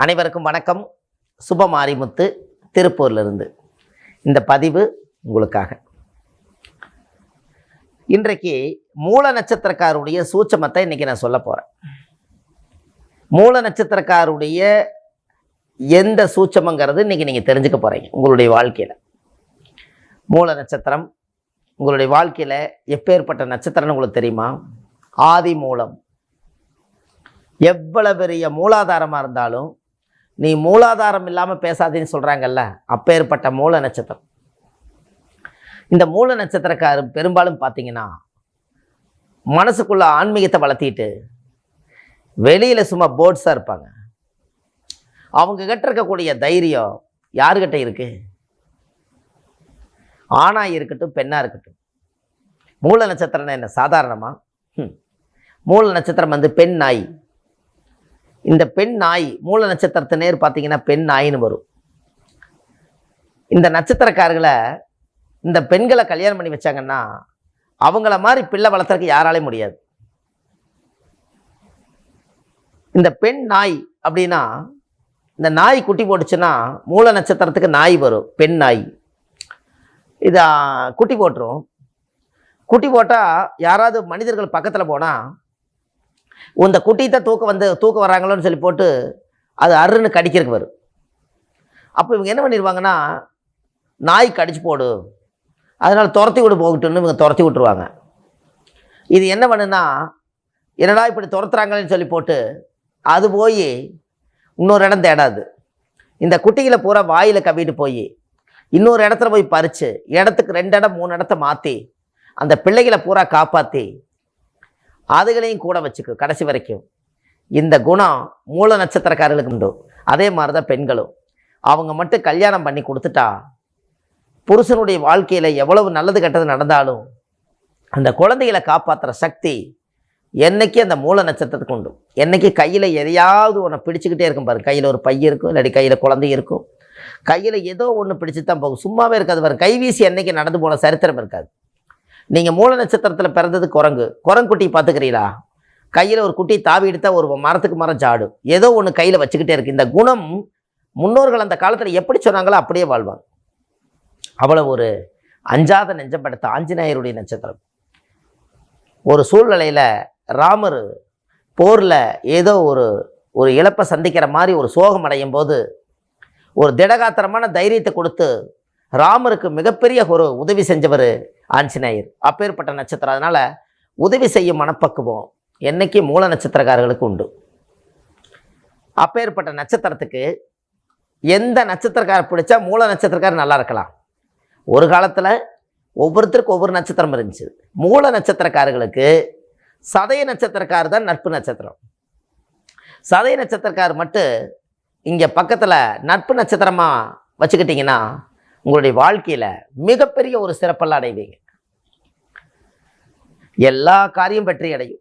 அனைவருக்கும் வணக்கம். சுபமாரிமுத்து திருப்பூர்லேருந்து இந்த பதிவு உங்களுக்காக. இன்றைக்கு மூல நட்சத்திரக்காருடைய சூட்சமத்தை இன்றைக்கி நான் சொல்ல போகிறேன். மூல நட்சத்திரக்காருடைய எந்த சூட்சமங்கிறது இன்றைக்கி நீங்கள் தெரிஞ்சுக்க போகிறீங்க உங்களுடைய வாழ்க்கையில். மூல நட்சத்திரம் உங்களுடைய வாழ்க்கையில் எப்பேற்பட்ட நட்சத்திரம்னு உங்களுக்கு தெரியுமா? ஆதி மூலம். எவ்வளவு பெரிய மூலாதாரமாக இருந்தாலும் நீ மூலாதாரம் இல்லாமல் பேசாதேன்னு சொல்கிறாங்கல்ல, அப்பேற்பட்ட மூல நட்சத்திரம். இந்த மூல நட்சத்திரக்காரர் பெரும்பாலும் பார்த்தீங்கன்னா மனசுக்குள்ள ஆன்மீகத்தை வளர்த்திட்டு வெளியில் சும்மா போர்ட்ஸாக இருப்பாங்க. அவங்க கிட்ட இருக்கக்கூடிய தைரியம் யாருக்கிட்ட இருக்கு? ஆணாக இருக்கட்டும் பெண்ணாக இருக்கட்டும். மூல நட்சத்திரம்னா என்ன சாதாரணமா? மூல நட்சத்திரம் வந்து பெண் நாய். இந்த பெண் நாய் மூல நட்சத்திரத்தை நேர் பார்த்தீங்கன்னா பெண் நாயின்னு வரும். இந்த நட்சத்திரக்காரர்களை இந்த பெண்களை கல்யாணம் பண்ணி வச்சாங்கன்னா அவங்கள மாதிரி பிள்ளை வளர்த்துறதுக்கு யாராலையும் முடியாது. இந்த பெண் நாய் அப்படின்னா இந்த நாய் குட்டி போட்டுச்சுன்னா மூல நட்சத்திரத்துக்கு நாய் வரும், பெண் நாய். இதை குட்டி போட்டுரும். குட்டி போட்டால் யாராவது மனிதர்கள் பக்கத்தில் போனால் இந்த குட்டியை தூக்க வர்றாங்களோன்னு சொல்லி போட்டு அது அருன்னு கடிக்கிறதுக்கு வரும். அப்போ இவங்க என்ன பண்ணிடுவாங்கன்னா, நாய் கடிச்சு போடு, அதனால் துரத்தி விடு போகட்டுன்னு இவங்க துரத்தி விட்டுருவாங்க. இது என்ன பண்ணுன்னா, என்னடா இப்படி துரத்துறாங்களேன்னு சொல்லி போட்டு அது போய் இன்னொரு இடம் தேடாது. இந்த குட்டிகளை பூரா வாயில் கவிட்டு போய் இன்னொரு இடத்துல போய் பறித்து இடத்துக்கு 2 இடம் 3 இடத்த மாற்றி அந்த பிள்ளைகளை பூரா காப்பாற்றி அதுகளையும் கூட வச்சுக்கும் கடைசி வரைக்கும். இந்த குணம் மூல நட்சத்திரக்காரர்களுக்கு உண்டு. அதே மாதிரி தான் பெண்களும். அவங்க மட்டும் கல்யாணம் பண்ணி கொடுத்துட்டா புருஷனுடைய வாழ்க்கையில் எவ்வளவு நல்லது கெட்டது நடந்தாலும் அந்த குழந்தைகளை காப்பாற்றுற சக்தி என்னைக்கு அந்த மூல நட்சத்திரத்துக்கு உண்டு. என்னைக்கு கையில் எதையாவது ஒன்று பிடிச்சிக்கிட்டே இருக்கும் பாருங்க. கையில் ஒரு பை இருக்கும், இல்லாட்டி கையில் குழந்தை இருக்கும், கையில் ஏதோ ஒன்று பிடிச்சி தான் போகும், சும்மாவே இருக்காது பாருங்க. கைவீசி என்னைக்கு நடந்து போன சரித்திரம் இருக்காது. நீங்கள் மூல நட்சத்திரத்தில் பிறந்தது குரங்குட்டி பார்த்துக்கிறீங்களா? கையில் ஒரு குட்டி தாவி எடுத்தால் ஒரு மரத்துக்கு மரம் சாடும், ஏதோ ஒன்று கையில் வச்சுக்கிட்டே இருக்குது. இந்த குணம் முன்னோர்கள் அந்த காலத்தில் எப்படி சொன்னாங்களோ அப்படியே வாழ்வாங்க. அவ்வளோ ஒரு அஞ்சாத நெஞ்சம் படுத்த ஆஞ்சநேயருடைய நட்சத்திரம். ஒரு சூழ்நிலையில் ராமர் போரில் ஏதோ ஒரு இழப்பை சந்திக்கிற மாதிரி ஒரு சோகம் அடையும் போது ஒரு திடகாத்திரமான தைரியத்தை கொடுத்து ராமருக்கு மிகப்பெரிய ஒரு உதவி செஞ்சவர் ஆஞ்சநேயர். அப்பேற்பட்ட நட்சத்திரம். அதனால் உதவி செய்யும் மனப்பக்குவம் என்னைக்கு மூல நட்சத்திரக்காரர்களுக்கு உண்டு. அப்பேற்பட்ட நட்சத்திரத்துக்கு எந்த நட்சத்திரக்காரர் பிடிச்சா மூல நட்சத்திரக்காரர் நல்லா இருக்கலாம். ஒரு காலத்தில் ஒவ்வொருத்தருக்கும் ஒவ்வொரு நட்சத்திரம் இருந்துச்சு. மூல நட்சத்திரக்காரர்களுக்கு சதய நட்சத்திரக்காரர் தான் நட்பு நட்சத்திரம். சதய நட்சத்திரக்காரர் மட்டும் இங்கே பக்கத்தில் நட்பு நட்சத்திரமாக வச்சுக்கிட்டிங்கன்னா உங்களுடைய வாழ்க்கையில் மிகப்பெரிய ஒரு சிறப்பெல்லாம் அடைவீங்க. எல்லா காரியம் வெற்றி அடையும்.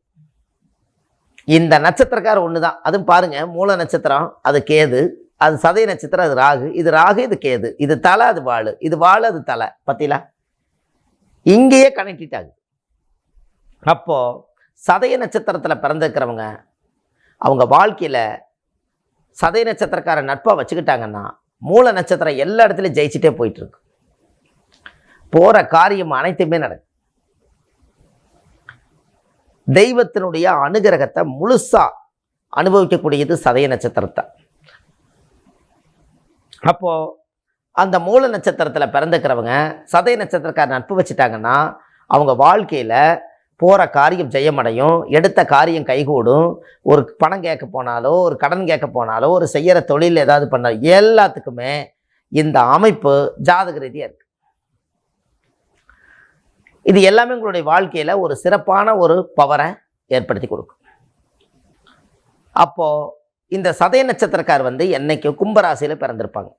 இந்த நட்சத்திரக்காரர் ஒன்று தான். அதுவும் பாருங்கள், மூல நட்சத்திரம் அது கேது, அது சதய நட்சத்திரம் அது ராகு. இது ராகு, இது கேது, இது தலை, அது வாழு, இது வாழு, அது தலை. பத்திலா இங்கேயே கனெக்ட் ஆகுது. அப்போது சதய நட்சத்திரத்தில் பிறந்திருக்கிறவங்க அவங்க வாழ்க்கையில் சதய நட்சத்திரக்கார நட்பாக வச்சுக்கிட்டாங்கன்னா மூல நட்சத்திரம் எல்லா இடத்துலையும் ஜெயிச்சுட்டே போயிட்டுருக்கு. போகிற காரியம் அனைத்துமே நடக்கும். தெய்வத்தினுடைய அனுகிரகத்தை முழுசாக அனுபவிக்கக்கூடியது சதய நட்சத்திரத்தை. அப்போது அந்த மூல நட்சத்திரத்தில் பிறந்துக்கிறவங்க சதய நட்சத்திரக்கார நட்பு வச்சுட்டாங்கன்னா அவங்க வாழ்க்கையில் போகிற காரியம் ஜெயமடையும், எடுத்த காரியம் கைகூடும். ஒரு பணம் கேட்க போனாலோ, ஒரு கடன் கேட்க போனாலோ, ஒரு செய்கிற தொழில் ஏதாவது பண்ணால் எல்லாத்துக்குமே இந்த அமைப்பு ஜாதக ரீதியாக இருக்குது. இது எல்லாமே உங்களுடைய வாழ்க்கையில் ஒரு சிறப்பான ஒரு பவரை ஏற்படுத்தி கொடுக்கும். அப்போது இந்த சதய நட்சத்திரக்கார் வந்து என்னைக்கு கும்பராசியில் பிறந்திருப்பாங்க.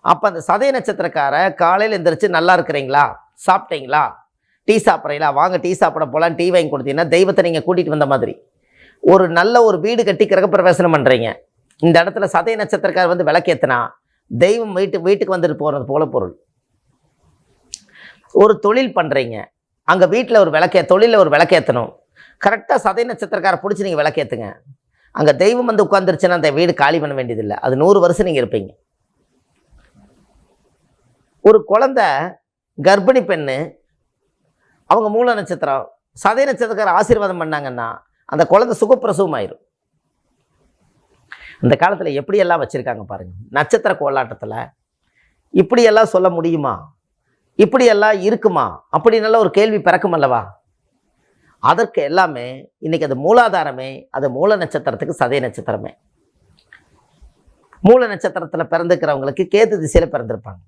அப்போ அந்த சதய நட்சத்திரக்கார காலையில் எந்திரிச்சு நல்லா இருக்கிறீங்களா, சாப்பிட்டீங்களா, டீ சாப்பிட்றீங்களா, வாங்க டீ சாப்பிட போகலாம், டீ வாங்கி கொடுத்தீங்கன்னா தெய்வத்தை நீங்கள் கூட்டிகிட்டு வந்த மாதிரி. ஒரு நல்ல ஒரு வீடு கட்டி கிரகப்பிரவேசனம் பண்ணுறீங்க, இந்த இடத்துல சதய நட்சத்திரக்கார் வந்து விளக்கேற்றினா தெய்வம் வீட்டுக்கு வந்துட்டு போகிறது போல பொருள். ஒரு தொழில் பண்ணுறீங்க, அங்கே வீட்டில் ஒரு தொழிலில் ஒரு விளக்கேற்றணும், கரெக்டாக சதய நட்சத்திரக்காரை பிடிச்சி நீங்கள் விளக்கேற்றுங்க, அங்கே தெய்வம் வந்து உட்காந்துருச்சுன்னா அந்த வீடு காலி பண்ண வேண்டியதில்லை. அது 100 வருஷம் நீங்கள் இருப்பீங்க. ஒரு குழந்தை கர்ப்பிணி பெண்ணு, அவங்க மூல நட்சத்திரம், சதய நட்சத்திரக்கார ஆசீர்வாதம் பண்ணாங்கன்னா அந்த குழந்தை சுகப்பிரசவம் ஆயிரும். இந்த காலத்தில் எப்படியெல்லாம் வச்சுருக்காங்க பாருங்கள். நட்சத்திர கோலாட்டத்தில் இப்படியெல்லாம் சொல்ல முடியுமா, இப்படியெல்லாம் இருக்குமா அப்படின்னால ஒரு கேள்வி பிறக்கும் அல்லவா. அதற்கு எல்லாமே இன்றைக்கி அது மூலாதாரமே, அது மூல நட்சத்திரத்துக்கு சதய நட்சத்திரமே. மூல நட்சத்திரத்தில் பிறந்துக்கிறவங்களுக்கு கேது திசையில் பிறந்திருப்பாங்க.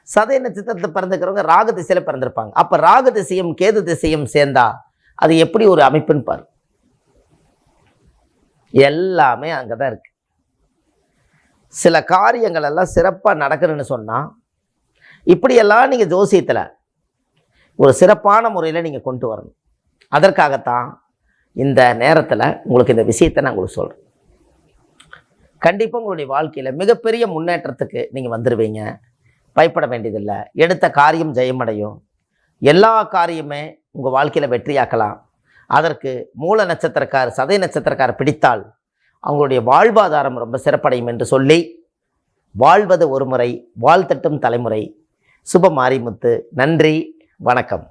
சதய நட்சத்திரத்தில் பிறந்துக்கிறவங்க ராகு திசையில் பிறந்திருப்பாங்க. அப்போ ராகு திசையும் கேது திசையும் சேர்ந்தா அது எப்படி ஒரு அமைப்புன்னு பாரு. எல்லாமே அங்கே தான் இருக்கு. சில காரியங்கள் எல்லாம் சிறப்பாக நடக்கணும்னு சொன்னால் இப்படியெல்லாம் நீங்கள் ஜோசியத்தில் ஒரு சிறப்பான முறையில் நீங்கள் கொண்டு வரணும். அதற்காகத்தான் இந்த நேரத்தில் உங்களுக்கு இந்த விஷயத்தை நான் உங்களுக்கு சொல்கிறேன். கண்டிப்பாக உங்களுடைய வாழ்க்கையில் மிகப்பெரிய முன்னேற்றத்துக்கு நீங்கள் வந்துடுவீங்க. பயப்பட வேண்டியதில்லை. எடுத்த காரியம் ஜெயமடையும். எல்லா காரியமே உங்கள் வாழ்க்கையில் வெற்றியாக்கலாம். அதற்கு மூல நட்சத்திரக்கார் சதய நட்சத்திரக்கார் பிடித்தால் அவங்களுடைய வாழ்வாதாரம் ரொம்ப சிறப்படையும் என்று சொல்லி, வாழ்வது ஒரு முறை வாழ்த்தட்டும் தலைமுறை. சுப மாரிமுத்து. நன்றி, வணக்கம்.